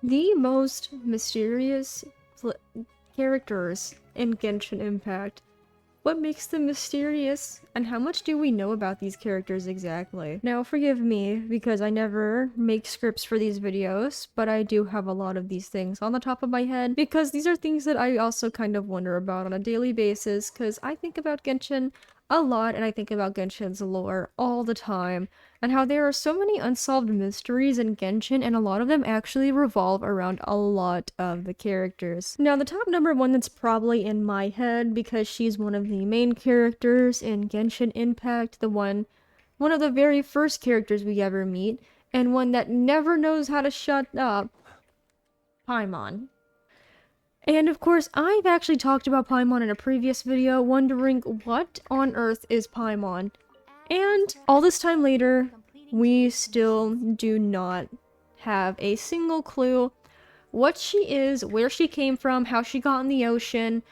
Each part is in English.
The most mysterious characters in Genshin Impact. What makes them mysterious, and how much do we know about these characters exactly? Now, forgive me, because I never make scripts for these videos, but I do have a lot of these things on the top of my head, because these are things that I also kind of wonder about on a daily basis, because I think about Genshin a lot, and I think about Genshin's lore all the time, and how there are so many unsolved mysteries in Genshin, and a lot of them actually revolve around a lot of the characters. Now, the top number one that's probably in my head, because she's one of the main characters in Genshin Impact, one of the very first characters we ever meet, and one that never knows how to shut up, Paimon. And of course, I've actually talked about Paimon in a previous video, wondering what on earth is Paimon. And all this time later, we still do not have a single clue what she is, where she came from, how she got in the ocean,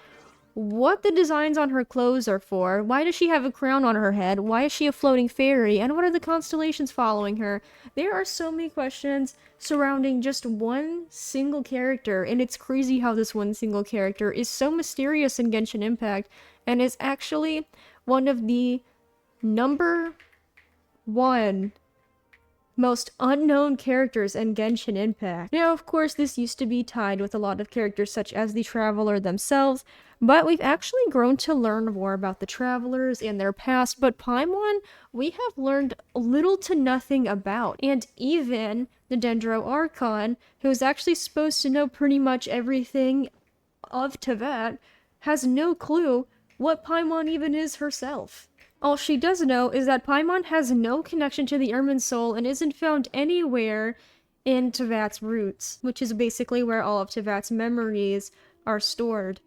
what the designs on her clothes are for, why does she have a crown on her head, why is she a floating fairy, and what are the constellations following her? There are so many questions surrounding just one single character, and it's crazy how this one single character is so mysterious in Genshin Impact, and is actually one of the number one most unknown characters in Genshin Impact. Now, of course, this used to be tied with a lot of characters such as the Traveler themselves, but we've actually grown to learn more about the Travelers and their past, but Paimon, we have learned little to nothing about. And even the Dendro Archon, who is actually supposed to know pretty much everything of Teyvat, has no clue what Paimon even is herself. All she does know is that Paimon has no connection to the Irminsul and isn't found anywhere in Teyvat's roots, which is basically where all of Teyvat's memories are stored.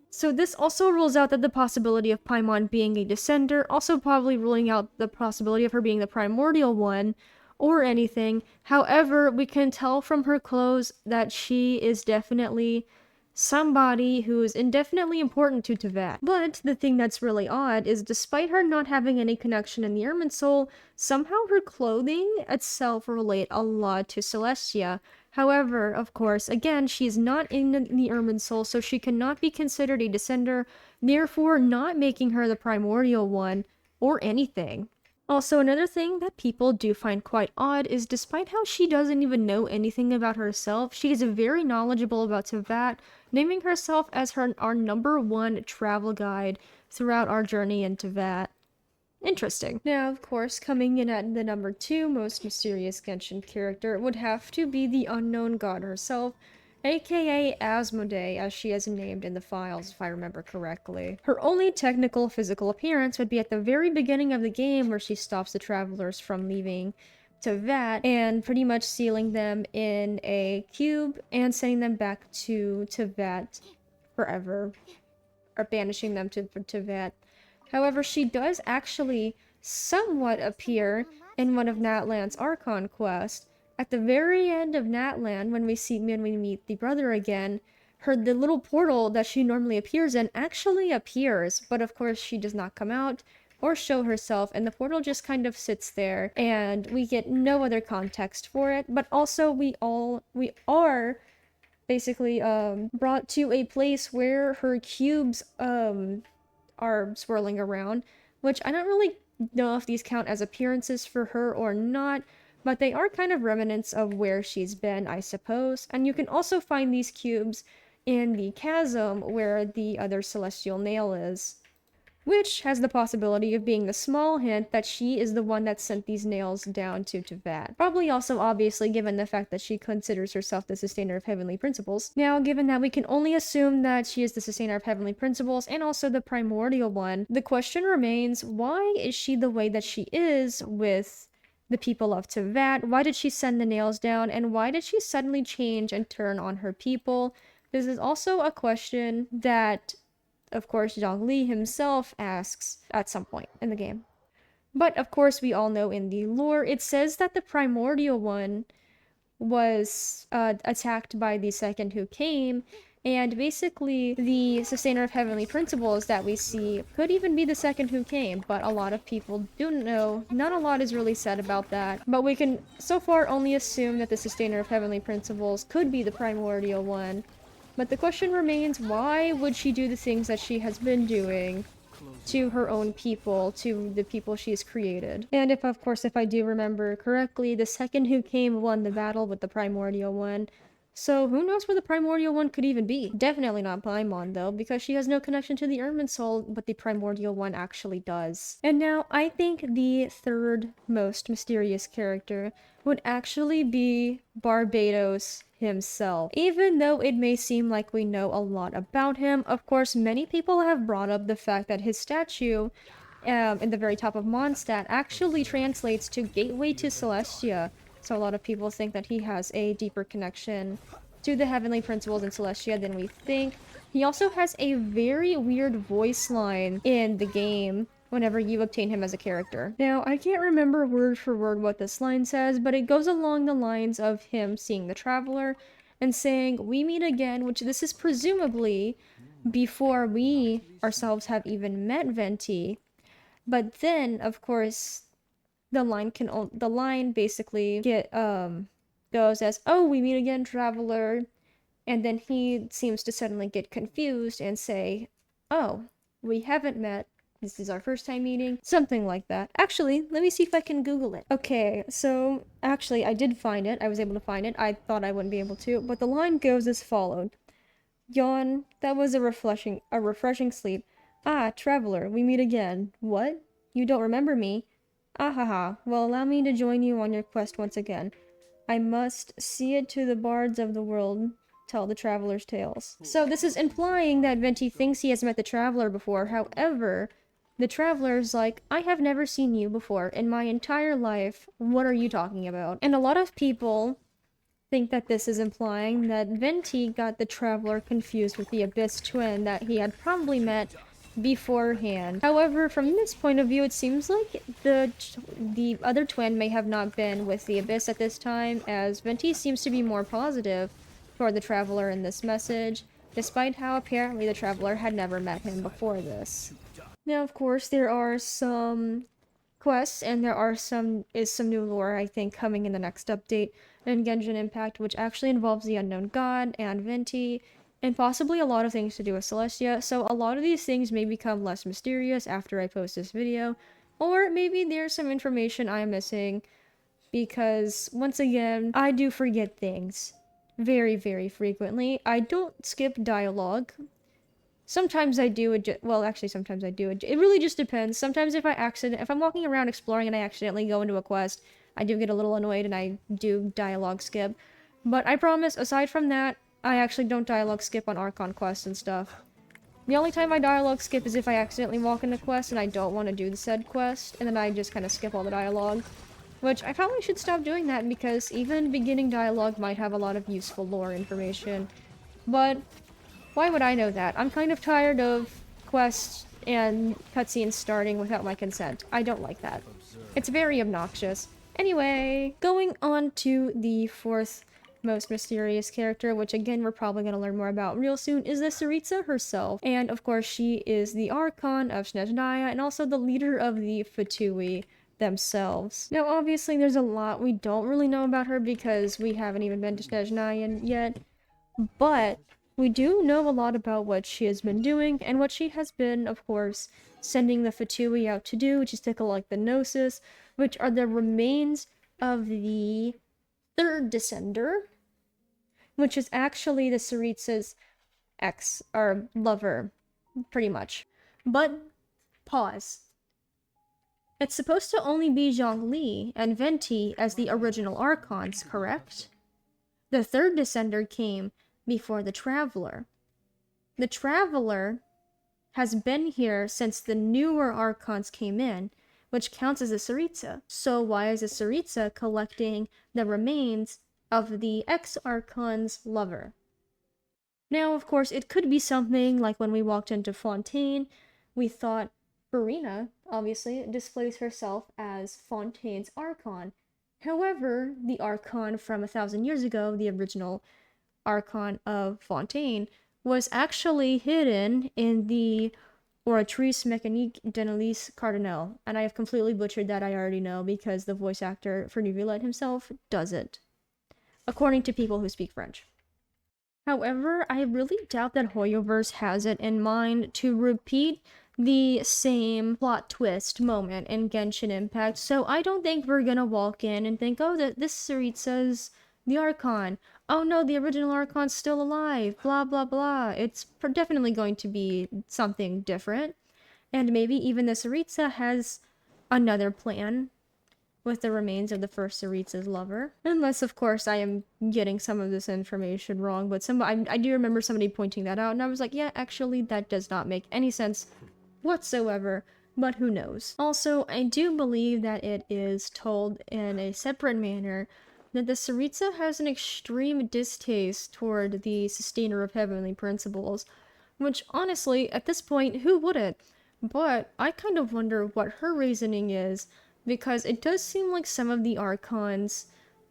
So this also rules out that the possibility of Paimon being a descender, also probably ruling out the possibility of her being the primordial one, or anything. However, we can tell from her clothes that she is definitely somebody who is indefinitely important to Teyvat. But the thing that's really odd is despite her not having any connection in the Irminsul, somehow her clothing itself relate a lot to Celestia. However, of course, again, she's not in the Irminsul, so she cannot be considered a descender, therefore not making her the primordial one, or anything. Also, another thing that people do find quite odd is despite how she doesn't even know anything about herself, she is very knowledgeable about Teyvat, naming herself as our number one travel guide throughout our journey in Teyvat. Interesting. Now, of course, coming in at the number two most mysterious Genshin character would have to be the unknown god herself, aka Asmodee, as she is named in the files, if I remember correctly. Her only technical physical appearance would be at the very beginning of the game, where she stops the travelers from leaving Teyvat and pretty much sealing them in a cube and sending them back to Teyvat forever, or banishing them to Teyvat. However, she does actually somewhat appear in one of Natlan's Archon quests. At the very end of Natlan, when we meet the brother again, the little portal that she normally appears in actually appears, but of course she does not come out or show herself, and the portal just kind of sits there, and we get no other context for it. But also we are basically brought to a place where her cubes are swirling around, which I don't really know if these count as appearances for her or not, but they are kind of remnants of where she's been, I suppose. And you can also find these cubes in the chasm where the other celestial nail is, which has the possibility of being the small hint that she is the one that sent these nails down to Teyvat. Probably also obviously given the fact that she considers herself the sustainer of heavenly principles. Now, given that we can only assume that she is the sustainer of heavenly principles and also the primordial one, the question remains, why is she the way that she is with the people of Teyvat? Why did she send the nails down, and why did she suddenly change and turn on her people? This is also a question that, of course, Zhongli himself asks at some point in the game. But of course, we all know in the lore, it says that the primordial one was attacked by the second who came, And basically, the sustainer of heavenly principles that we see could even be the second who came, but a lot of people do know. Not a lot is really said about that, but we can so far only assume that the sustainer of heavenly principles could be the primordial one. But the question remains, why would she do the things that she has been doing to her own people, to the people she's created? And if, of course, if I do remember correctly, the second who came won the battle with the primordial one. So who knows where the primordial one could even be? Definitely not Paimon though, because she has no connection to the Ermin Soul, but the primordial one actually does. And now I think the third most mysterious character would actually be Barbados himself. Even though it may seem like we know a lot about him, of course many people have brought up the fact that his statue in the very top of Mondstadt actually translates to Gateway to Celestia. So a lot of people think that he has a deeper connection to the heavenly principles in Celestia than we think. He also has a very weird voice line in the game whenever you obtain him as a character. Now, I can't remember word for word what this line says, but it goes along the lines of him seeing the Traveler and saying, "We meet again," which this is presumably before we ourselves have even met Venti. But then, of course, the line basically goes as, "Oh, we meet again, Traveler," and then he seems to suddenly get confused and say, "Oh, we haven't met. This is our first time meeting." Something like that. Actually, let me see if I can Google it. Okay, so actually I did find it. I was able to find it. I thought I wouldn't be able to, but the line goes as followed. "Yawn, that was a refreshing sleep. Ah, Traveler, we meet again. What? You don't remember me? Ahaha, well, allow me to join you on your quest once again. I must see it to the bards of the world, tell the traveler's tales." So this is implying that Venti thinks he has met the Traveler before. However, the Traveler's like, "I have never seen you before in my entire life. What are you talking about?" And a lot of people think that this is implying that Venti got the Traveler confused with the Abyss twin that he had probably met beforehand. However, from this point of view, it seems like the other twin may have not been with the Abyss at this time, as Venti seems to be more positive toward the Traveler in this message, despite how apparently the Traveler had never met him before this. Now, of course, there are some quests, and there are some new lore, I think, coming in the next update in Genshin Impact, which actually involves the Unknown God and Venti, and possibly a lot of things to do with Celestia. So a lot of these things may become less mysterious after I post this video, or maybe there's some information I'm missing, because once again, I do forget things very, very frequently. I don't skip dialogue. Sometimes I do, well, actually, sometimes I do. It really just depends. Sometimes if I'm walking around exploring and I accidentally go into a quest, I do get a little annoyed and I do dialogue skip. But I promise, aside from that, I actually don't dialogue skip on Archon quests and stuff. The only time I dialogue skip is if I accidentally walk into a quest and I don't want to do the said quest, and then I just kind of skip all the dialogue. Which I probably should stop doing that, because even beginning dialogue might have a lot of useful lore information. But why would I know that? I'm kind of tired of quests and cutscenes starting without my consent. I don't like that. It's very obnoxious. Anyway, going on to the fourth most mysterious character, which again we're probably going to learn more about real soon, is the Tsaritsa herself. And of course she is the Archon of Snezhnaya and also the leader of the Fatui themselves. Now obviously there's a lot we don't really know about her because we haven't even been to Snezhnaya yet, but we do know a lot about what she has been doing, and what she has been, of course, sending the Fatui out to do, which is to collect the Gnosis, which are the remains of the third descender, which is actually the Tsaritsa's ex, or lover, pretty much. But, pause. It's supposed to only be Zhongli and Venti as the original Archons, correct? The third descender came before the Traveler. The Traveler has been here since the newer Archons came in, which counts as a Tsaritsa. So why is a Tsaritsa collecting the remains of the ex-Archon's lover? Now, of course, it could be something like when we walked into Fontaine, we thought Farina, obviously, displays herself as Fontaine's Archon. However, the Archon from 1,000 years ago, the original Archon of Fontaine, was actually hidden in the Oratrice Mécanique d'Annelise Cardinal, and I have completely butchered that, I already know, because the voice actor for Neuvillette himself does it, according to people who speak French. However, I really doubt that Hoyoverse has it in mind to repeat the same plot twist moment in Genshin Impact, so I don't think we're gonna walk in and think, oh, this tsaritsa's the Archon. Oh no, the original Archon's still alive, blah blah blah. It's definitely going to be something different, and maybe even the tsaritsa has another plan with the remains of the first Tsaritsa's lover. Unless, of course, I am getting some of this information wrong, but I do remember somebody pointing that out, and I was like, yeah, actually, that does not make any sense whatsoever, but who knows. Also, I do believe that it is told in a separate manner that the Tsaritsa has an extreme distaste toward the sustainer of heavenly principles, which, honestly, at this point, who wouldn't? But I kind of wonder what her reasoning is, because it does seem like some of the Archons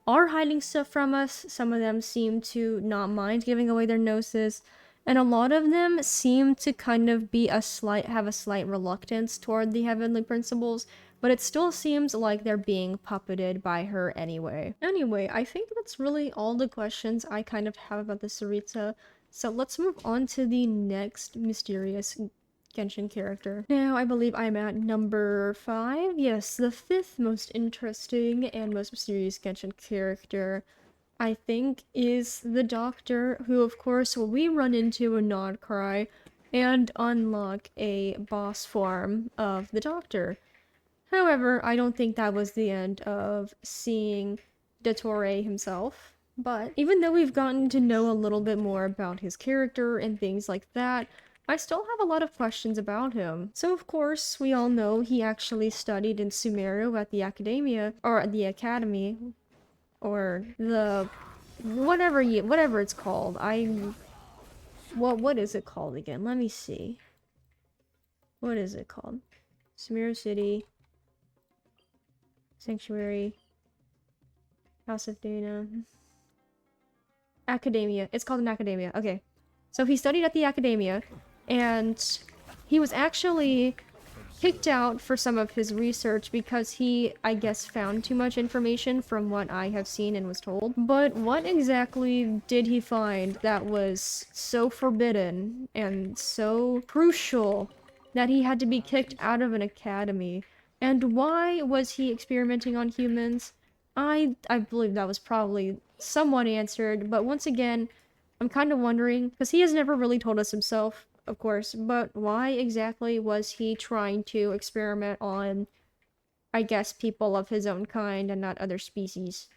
are hiding stuff from us. Some of them seem to not mind giving away their gnosis, and a lot of them seem to kind of have a slight reluctance toward the heavenly principles, but it still seems like they're being puppeted by her anyway. Anyway, I think that's really all the questions I kind of have about the Tsaritsa, so let's move on to the next mysterious Genshin character. Now, I believe I'm at number 5. Yes, the 5th most interesting and most mysterious Genshin character, I think, is the Doctor, who, of course, we run into a Nod Cry and unlock a boss form of the Doctor. However, I don't think that was the end of seeing Dottore himself. But even though we've gotten to know a little bit more about his character and things like that, I still have a lot of questions about him. So of course, we all know he actually studied in Sumeru at the academia, or the academy, or the whatever it's called. What is it called again? Let me see. What is it called? Sumeru City, Sanctuary, House of Dana, Academia. It's called an academia. Okay. So he studied at the academia, and he was actually kicked out for some of his research because he, I guess, found too much information from what I have seen and was told. But what exactly did he find that was so forbidden and so crucial that he had to be kicked out of an academy? And why was he experimenting on humans? I believe that was probably somewhat answered, but once again, I'm kind of wondering, because he has never really told us himself, of course, but why exactly was he trying to experiment on, I guess, people of his own kind and not other species,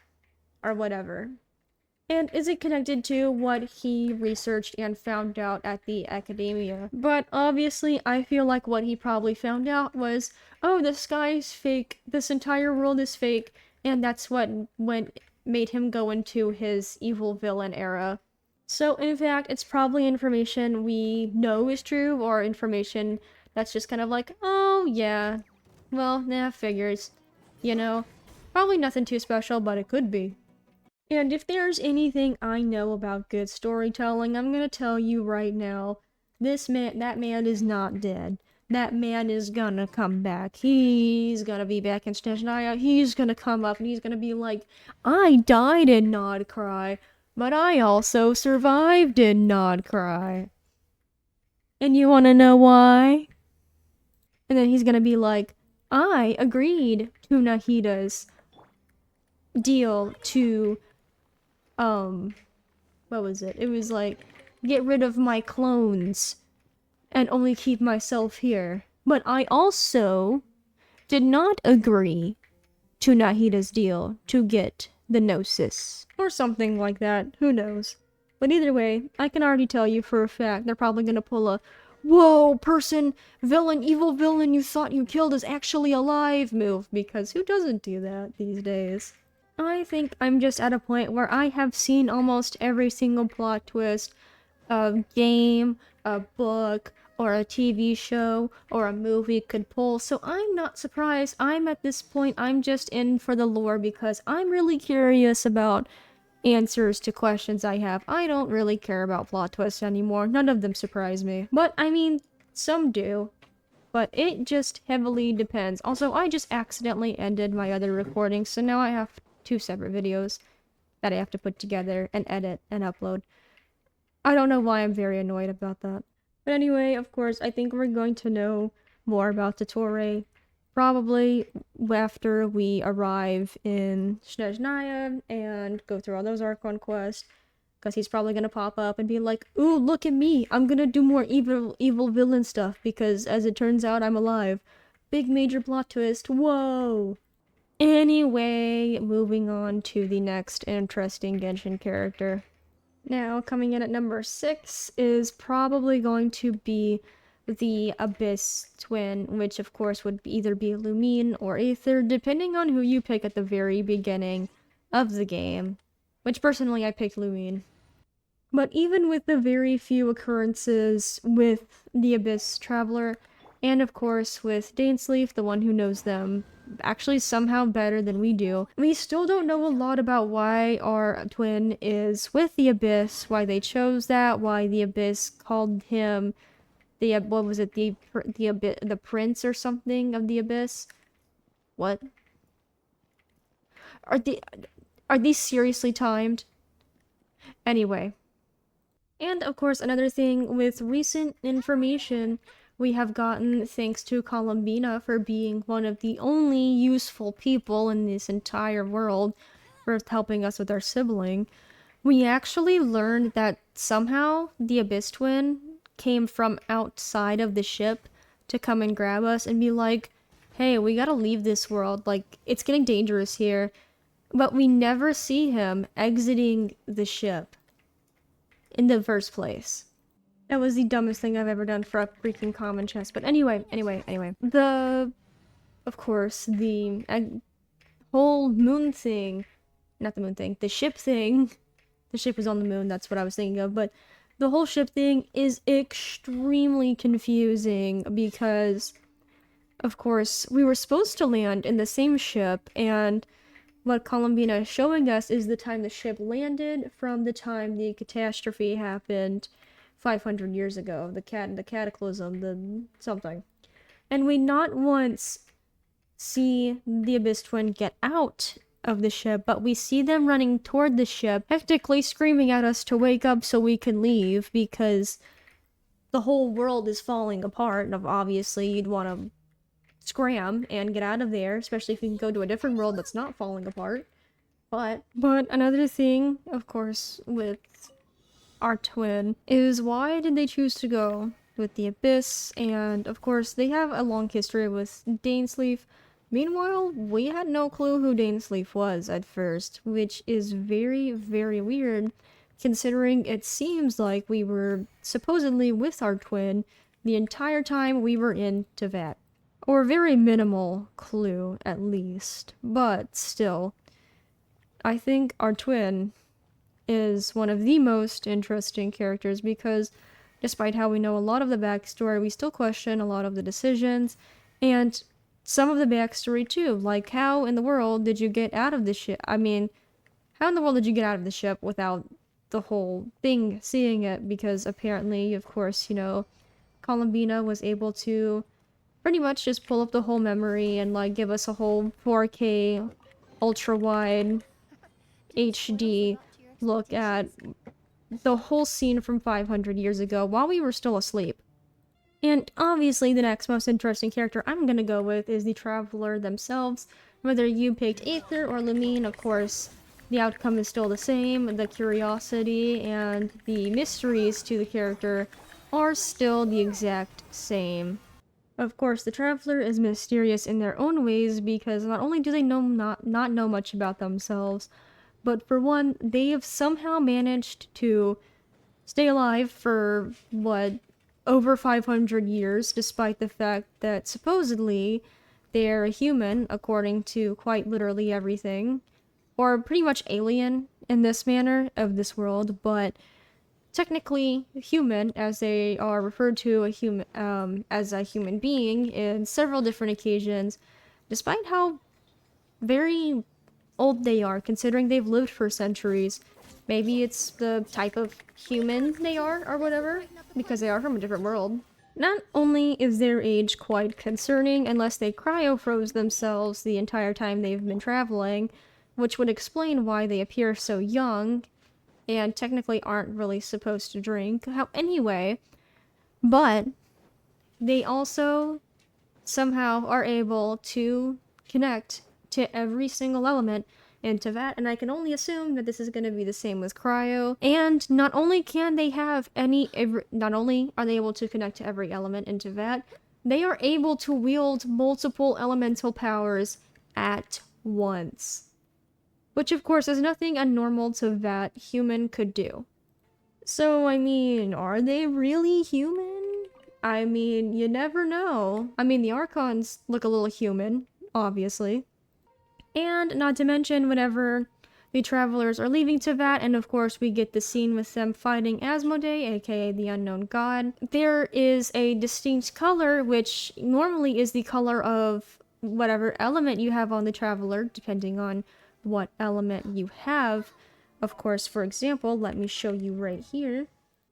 or whatever? And is it connected to what he researched and found out at the academia? But obviously, I feel like what he probably found out was, oh, the sky is fake, this entire world is fake, and that's what made him go into his evil villain era. So, in fact, it's probably information we know is true, or information that's just kind of like, oh, yeah, well, nah, figures. You know, probably nothing too special, but it could be. And if there's anything I know about good storytelling, I'm gonna tell you right now, that man is not dead. That man is gonna come back. He's gonna be back in Snezhnaya. He's gonna come up and he's gonna be like, I died in Nod Cry, but I also survived in Nod Cry. And you wanna know why? And then he's gonna be like, I agreed to Nahida's deal to, what was it? It was like, get rid of my clones and only keep myself here. But I also did not agree to Nahida's deal to get the Gnosis. Or something like that, who knows. But either way, I can already tell you for a fact they're probably gonna pull a, whoa, evil villain you thought you killed is actually alive move, because who doesn't do that these days? I think I'm just at a point where I have seen almost every single plot twist, a game, a book, or a TV show, or a movie could pull, so I'm not surprised. I'm at this point, I'm just in for the lore because I'm really curious about answers to questions I have. I don't really care about plot twists anymore. None of them surprise me. But, I mean, some do. But it just heavily depends. Also, I just accidentally ended my other recording, so now I have 2 separate videos that I have to put together and edit and upload. I don't know why I'm very annoyed about that. But anyway, of course, I think we're going to know more about Totore probably after we arrive in Snezhnaya and go through all those Archon quests. Because he's probably gonna pop up and be like, ooh, look at me! I'm gonna do more evil villain stuff because, as it turns out, I'm alive. Big major plot twist, whoa! Anyway, moving on to the next interesting Genshin character. Now, coming in at number 6 is probably going to be the Abyss twin, which of course would either be Lumine or Aether, depending on who you pick at the very beginning of the game. Which personally I picked Lumine. But even with the very few occurrences with the Abyss Traveler, and of course with Dainsleif, the one who knows them actually somehow better than we do, we still don't know a lot about why our twin is with the Abyss, why they chose that, why the Abyss called him the, what was it, the prince or something of the Abyss? What? Are these seriously timed? Anyway. And of course, another thing with recent information we have gotten thanks to Columbina for being one of the only useful people in this entire world for helping us with our sibling. We actually learned that somehow the Abyss Twin came from outside of the ship to come and grab us and be like, hey, we gotta leave this world, like, it's getting dangerous here. But we never see him exiting the ship in the first place. That was the dumbest thing I've ever done for a freaking common chest. But anyway. Of course, the whole moon thing, not the moon thing, the ship thing. The ship was on the moon, that's what I was thinking of, but the whole ship thing is extremely confusing because, of course, we were supposed to land in the same ship, and what Columbina is showing us is the time the ship landed from the time the catastrophe happened 500 years ago. The cataclysm, the something. And we not once see the Abyss Twin get out of the ship, but we see them running toward the ship, hectically screaming at us to wake up so we can leave because the whole world is falling apart, and obviously you'd want to scram and get out of there, especially if you can go to a different world that's not falling apart. But another thing, of course, with our twin is why did they choose to go with the Abyss? And of course, they have a long history with Dainsleif. Meanwhile, we had no clue who Dainsleif was at first, which is very, very weird, considering it seems like we were supposedly with our twin the entire time we were in Teyvat. Or very minimal clue, at least. But still, I think our twin is one of the most interesting characters because despite how we know a lot of the backstory, we still question a lot of the decisions and some of the backstory too. Like, how in the world did you get out of the ship? I mean, how in the world did you get out of the ship without the whole thing seeing it? Because apparently, of course, you know, Columbina was able to pretty much just pull up the whole memory and like give us a whole 4K ultra wide HD look at the whole scene from 500 years ago while we were still asleep. And obviously the next most interesting character I'm gonna go with is the Traveler themselves. Whether you picked Aether or Lumine, of course, the outcome is still the same. The curiosity and the mysteries to the character are still the exact same. Of course, the Traveler is mysterious in their own ways because not only do they not know much about themselves, but for one, they have somehow managed to stay alive for, what, over 500 years, despite the fact that supposedly they're a human, according to quite literally everything, or pretty much alien in this manner of this world, but technically human, as they are referred to as a human being in several different occasions, despite how very old they are, considering they've lived for centuries. Maybe it's the type of human they are, or whatever, because they are from a different world. Not only is their age quite concerning unless they cryo-froze themselves the entire time they've been traveling, which would explain why they appear so young, and technically aren't really supposed to drink. Anyway, but they also somehow are able to connect to every single element in Tevat, and I can only assume that this is going to be the same with cryo. And not only can they have not only are they able to connect to every element in Tevat, they are able to wield multiple elemental powers at once. Which of course is nothing a normal Tevat human could do. So, I mean, are they really human? I mean, you never know. I mean, the archons look a little human, obviously. And not to mention, whenever the travelers are leaving Tevat, and of course we get the scene with them fighting Asmodee, aka the unknown god, there is a distinct color, which normally is the color of whatever element you have on the traveler, depending on what element you have. Of course, for example, let me show you right here.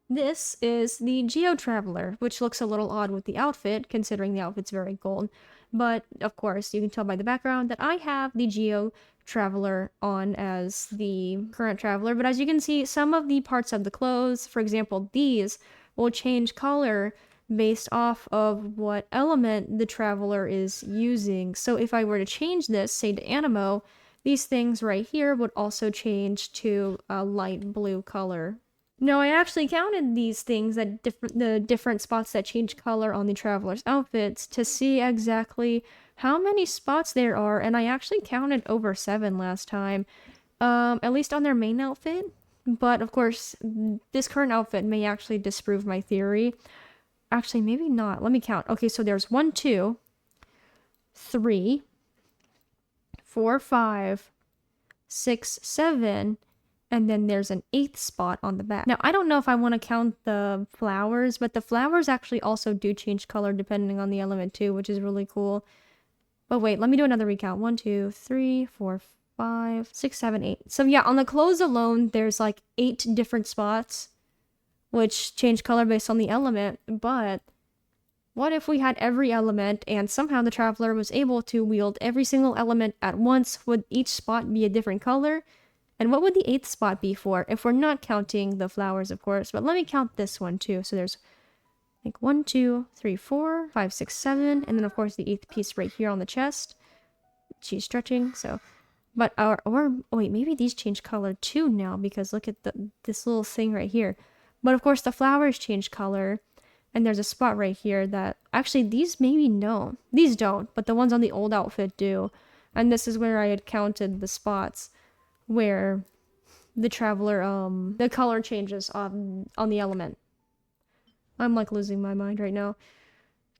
This is the Geo Traveler, which looks a little odd with the outfit, considering the outfit's very gold. But, of course, you can tell by the background that I have the Geo Traveler on as the current Traveler. But as you can see, some of the parts of the clothes, for example, these, will change color based off of what element the Traveler is using. So if I were to change this, say to Animo, these things right here would also change to a light blue color. No, I actually counted these things at the different spots that change color on the traveler's outfits to see exactly how many spots there are, and I actually counted over 7 last time, at least on their main outfit. But of course, this current outfit may actually disprove my theory. Actually, maybe not. Let me count. Okay, so there's 1, 2, 3, 4, 5, 6, 7. And then there's an 8th spot on the back. Now, I don't know if I want to count the flowers, but the flowers actually also do change color depending on the element too, which is really cool. But wait, let me do another recount. 1, 2, 3, 4, 5, 6, 7, 8. So yeah, on the clothes alone, there's like 8 different spots, which change color based on the element. But what if we had every element and somehow the traveler was able to wield every single element at once? Would each spot be a different color? And what would the 8th spot be for, if we're not counting the flowers, of course? But let me count this one, too. So there's, like, 1, 2, 3, 4, 5, 6, 7. And then, of course, the 8th piece right here on the chest. She's stretching, so... But oh wait, maybe these change color, too, now. Because look at this little thing right here. But, of course, the flowers change color. And there's a spot right here that... Actually, these maybe no. These don't, but the ones on the old outfit do. And this is where I had counted the spots where the traveler, the color changes on the element. I'm like losing my mind right now.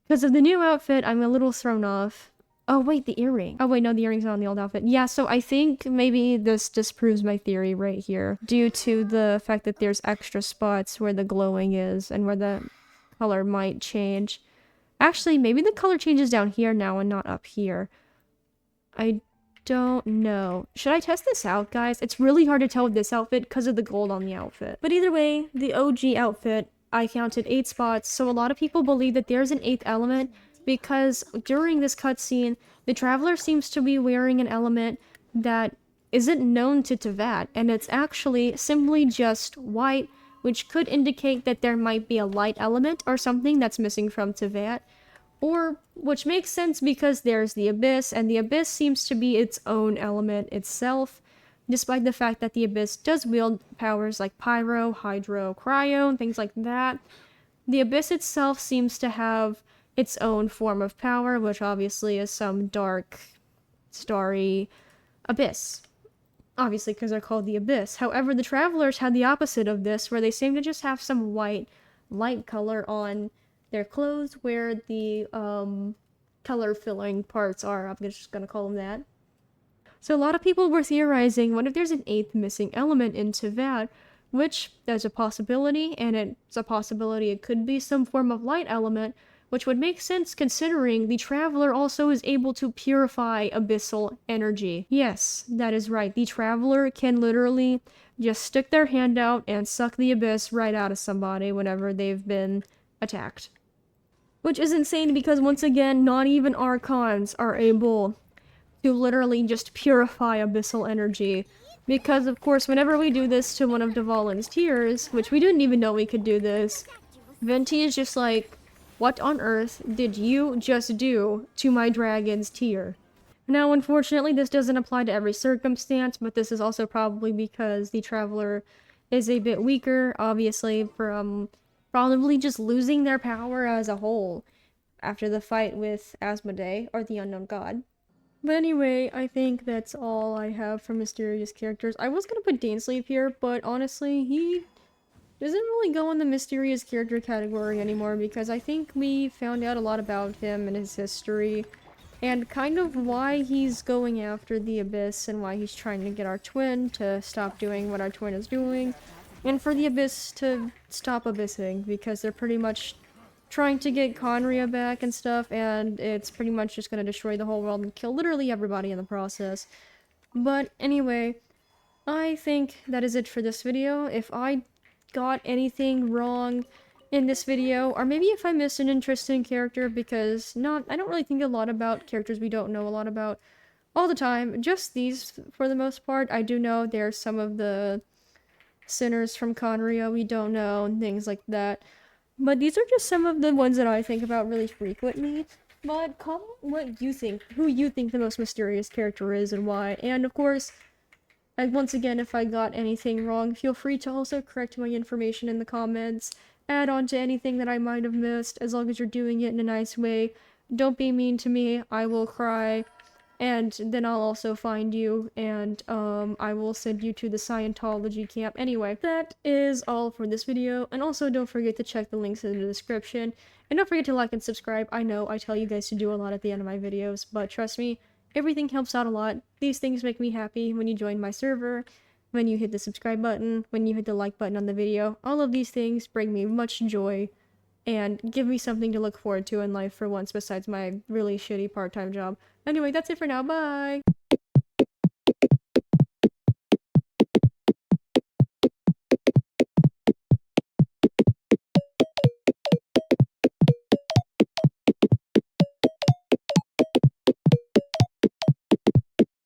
Because of the new outfit, I'm a little thrown off. Oh wait, the earring. Oh wait, no, the earring's not on the old outfit. Yeah, so I think maybe this disproves my theory right here. Due to the fact that there's extra spots where the glowing is and where the color might change. Actually, maybe the color changes down here now and not up here. I don't know. Should I test this out, guys? It's really hard to tell with this outfit because of the gold on the outfit. But either way, the OG outfit, I counted 8 spots, so a lot of people believe that there's an 8th element because during this cutscene, the traveler seems to be wearing an element that isn't known to Tevat, and it's actually simply just white, which could indicate that there might be a light element or something that's missing from Tevat. Or, which makes sense because there's the Abyss, and the Abyss seems to be its own element itself, despite the fact that the Abyss does wield powers like Pyro, Hydro, Cryo, and things like that. The Abyss itself seems to have its own form of power, which obviously is some dark, starry abyss. Obviously, because they're called the Abyss. However, the Travelers had the opposite of this, where they seem to just have some white, light color on their clothes where the color filling parts are. I'm just gonna call them that. So a lot of people were theorizing, what if there's an 8th missing element in Tevat, which there's a possibility, and it's a possibility it could be some form of light element, which would make sense considering the Traveler also is able to purify abyssal energy. Yes, that is right. The Traveler can literally just stick their hand out and suck the abyss right out of somebody whenever they've been attacked. Which is insane because, once again, not even archons are able to literally just purify abyssal energy. Because, of course, whenever we do this to one of Dvalin's tiers, which we didn't even know we could do this, Venti is just like, what on earth did you just do to my dragon's tier? Now, unfortunately, this doesn't apply to every circumstance, but this is also probably because the Traveler is a bit weaker, obviously, from probably just losing their power as a whole after the fight with Asmodee, or the Unknown God. But anyway, I think that's all I have for mysterious characters. I was gonna put Dainsleif here, but honestly, he doesn't really go in the mysterious character category anymore because I think we found out a lot about him and his history and kind of why he's going after the Abyss and why he's trying to get our twin to stop doing what our twin is doing and for the Abyss to stop abyssing because they're pretty much trying to get Conria back and stuff, and it's pretty much just gonna destroy the whole world and kill literally everybody in the process. But anyway, I think that is it for this video. If I got anything wrong in this video, or maybe if I missed an interesting character, because I don't really think a lot about characters we don't know a lot about all the time, just these for the most part. I do know there's some of the sinners from Conria we don't know, and things like that. But these are just some of the ones that I think about really frequently. But comment what you think, who you think the most mysterious character is and why. And of course, once again, if I got anything wrong, feel free to also correct my information in the comments. Add on to anything that I might have missed, as long as you're doing it in a nice way. Don't be mean to me, I will cry. And then I'll also find you, and I will send you to the Scientology camp. Anyway, that is all for this video, and also don't forget to check the links in the description. And don't forget to like and subscribe. I know I tell you guys to do a lot at the end of my videos, but trust me, everything helps out a lot. These things make me happy when you join my server, when you hit the subscribe button, when you hit the like button on the video. All of these things bring me much joy and give me something to look forward to in life for once besides my really shitty part-time job. Anyway, that's it for now. Bye!